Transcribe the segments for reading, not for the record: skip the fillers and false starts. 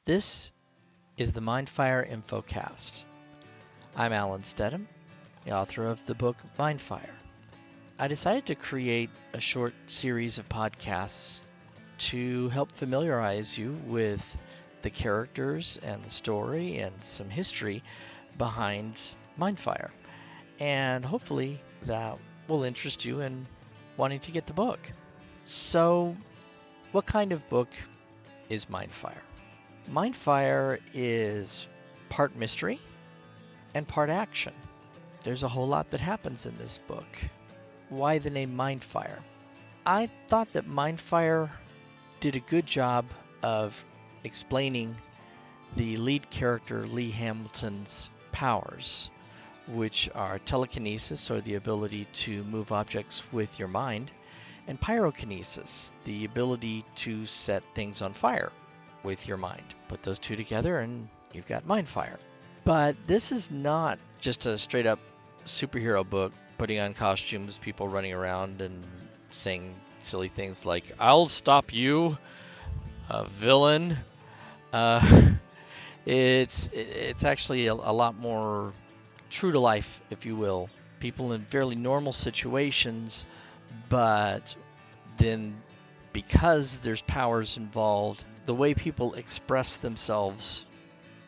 This is the MINDFIRE Infocast. I'm Alan Stedham, the author of the book MINDFIRE. I decided to create a short series of podcasts to help familiarize you with the characters and the story and some history behind MINDFIRE. And hopefully that will interest you in wanting to get the book. So, what kind of book is MINDFIRE? MINDFIRE is part mystery and part action. There's a whole lot that happens in this book. Why the name MINDFIRE? I thought that MINDFIRE did a good job of explaining the lead character Lee Hamilton's powers, which are telekinesis, or the ability to move objects with your mind, and pyrokinesis, the ability to set things on fire with your mind. Put those two together and you've got MINDFIRE. But this is not just a straight up superhero book putting on costumes, people running around and saying silly things like, "I'll stop you, villain." It's actually a lot more true to life, if you will. People in fairly normal situations, but then because there's powers involved, the way people express themselves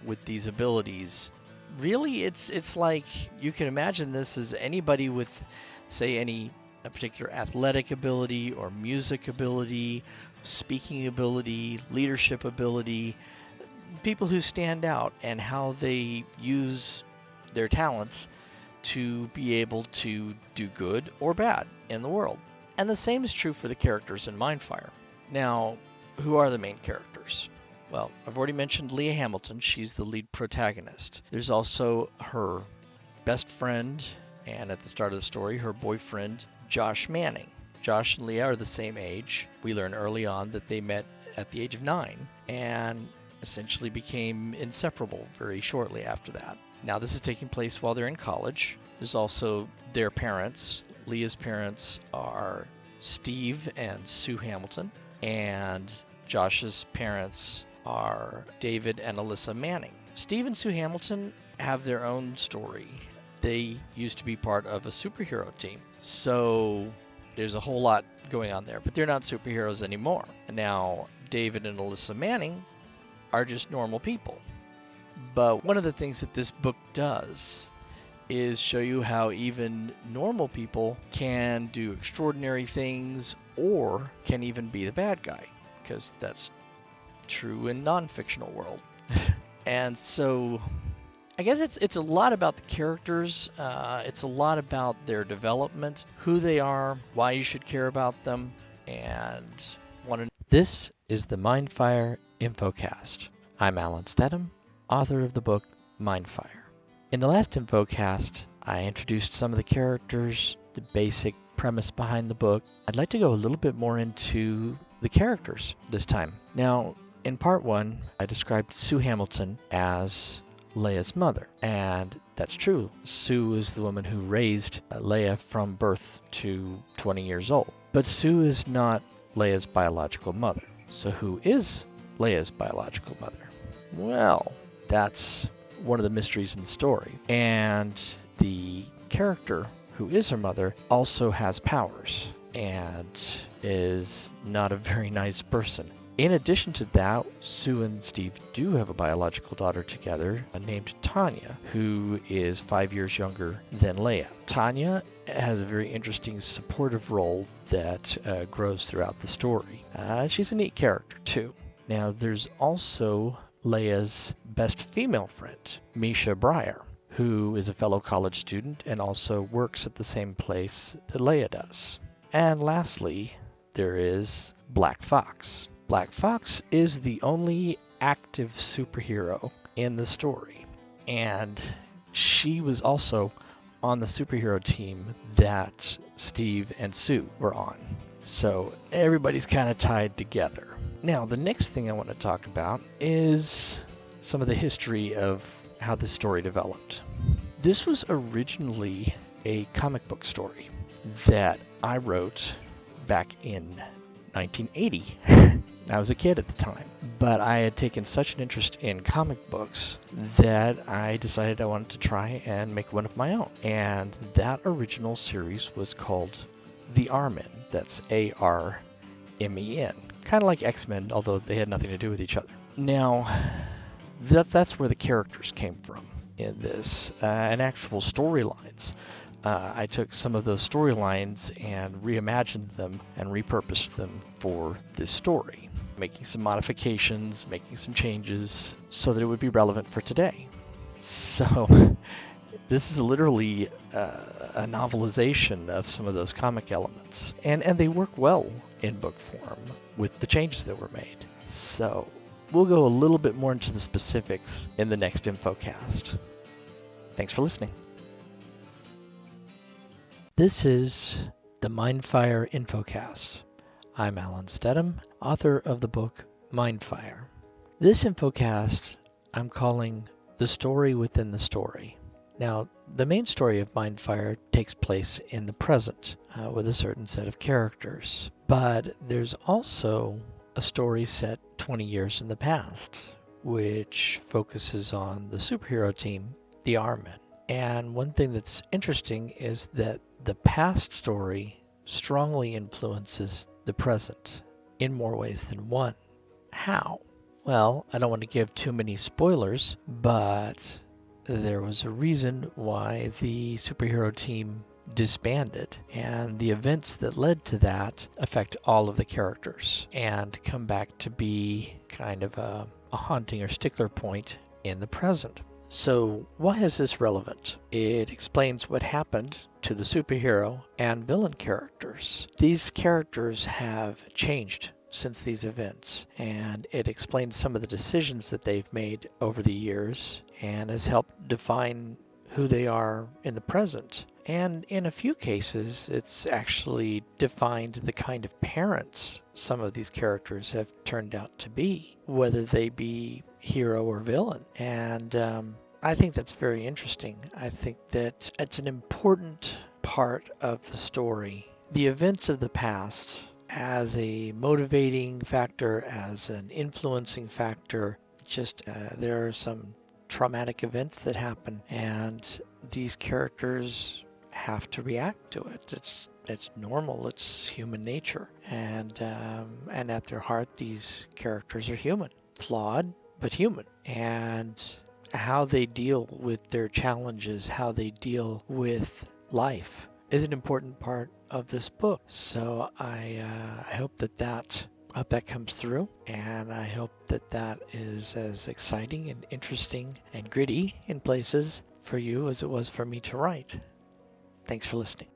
with these abilities, really it's like you can imagine this as anybody with, say, a particular athletic ability or music ability, speaking ability, leadership ability, people who stand out and how they use their talents to be able to do good or bad in the world. And the same is true for the characters in MINDFIRE. Now, who are the main characters? Well, I've already mentioned Leah Hamilton. She's the lead protagonist. There's also her best friend, and at the start of the story, her boyfriend, Josh Manning. Josh and Leah are the same age. We learn early on that they met at the age of 9 and essentially became inseparable very shortly after that. Now, this is taking place while they're in college. There's also their parents. Leah's parents are Steve and Sue Hamilton, and Josh's parents are David and Alyssa Manning. Steve and Sue Hamilton have their own story. They used to be part of a superhero team, so there's a whole lot going on there, but they're not superheroes anymore. Now, David and Alyssa Manning are just normal people. But one of the things that this book does is show you how even normal people can do extraordinary things or can even be the bad guy, because that's true in non-fictional world. And so I guess it's a lot about the characters. It's a lot about their development, who they are, why you should care about them, and This is the MINDFIRE Infocast. I'm Alan Stedham, author of the book MINDFIRE. In the last Infocast, I introduced some of the characters, the basic premise behind the book. I'd like to go a little bit more into the characters this time. Now, in part 1, I described Sue Hamilton as Leia's mother, and that's true. Sue is the woman who raised Leia from birth to 20 years old. But Sue is not Leia's biological mother. So who is Leia's biological mother? Well, that's one of the mysteries in the story. And the character who is her mother also has powers and is not a very nice person. In addition to that, Sue and Steve do have a biological daughter together named Tanya, who is 5 years younger than Leia. Tanya has a very interesting supportive role that grows throughout the story. She's a neat character too. Now, there's also Leia's best female friend, Misha Breyer, who is a fellow college student and also works at the same place that Leia does. And lastly, there is Black Fox. Black Fox is the only active superhero in the story, and she was also on the superhero team that Steve and Sue were on. So everybody's kind of tied together. Now, the next thing I want to talk about is some of the history of how this story developed. This was originally a comic book story that I wrote back in 1980. I was a kid at the time, but I had taken such an interest in comic books that I decided I wanted to try and make one of my own. And that original series was called The Armen. That's ARMEN. Kind of like X-Men, although they had nothing to do with each other. Now, that's where the characters came from in this, and actual storylines. I took some of those storylines and reimagined them and repurposed them for this story, making some modifications, making some changes so that it would be relevant for today. So this is literally a novelization of some of those comic elements, and they work well in book form with the changes that were made. So we'll go a little bit more into the specifics in the next Infocast. Thanks for listening. This is the MINDFIRE Infocast. I'm Alan Stedham, author of the book MINDFIRE. This Infocast I'm calling The Story Within the Story. Now, the main story of MINDFIRE takes place in the present with a certain set of characters, but there's also a story set 20 years in the past, which focuses on the superhero team, the Armen. And one thing that's interesting is that the past story strongly influences the present in more ways than one. How? Well, I don't want to give too many spoilers, but there was a reason why the superhero team disbanded, and the events that led to that affect all of the characters and come back to be kind of a haunting or stickler point in the present. So why is this relevant? It explains what happened to the superhero and villain characters. These characters have changed since these events, and it explains some of the decisions that they've made over the years and has helped define who they are in the present. And in a few cases, it's actually defined the kind of parents some of these characters have turned out to be, whether they be hero or villain. And I think that's very interesting. I think that it's an important part of the story. The events of the past as a motivating factor, as an influencing factor, just there are some traumatic events that happen, and these characters have to react to it. It's normal. It's human nature, and at their heart, these characters are human, flawed but human, and how they deal with their challenges, how they deal with life, is an important part of this book. So I hope that comes through, and I hope that is as exciting and interesting and gritty in places for you as it was for me to write. Thanks for listening.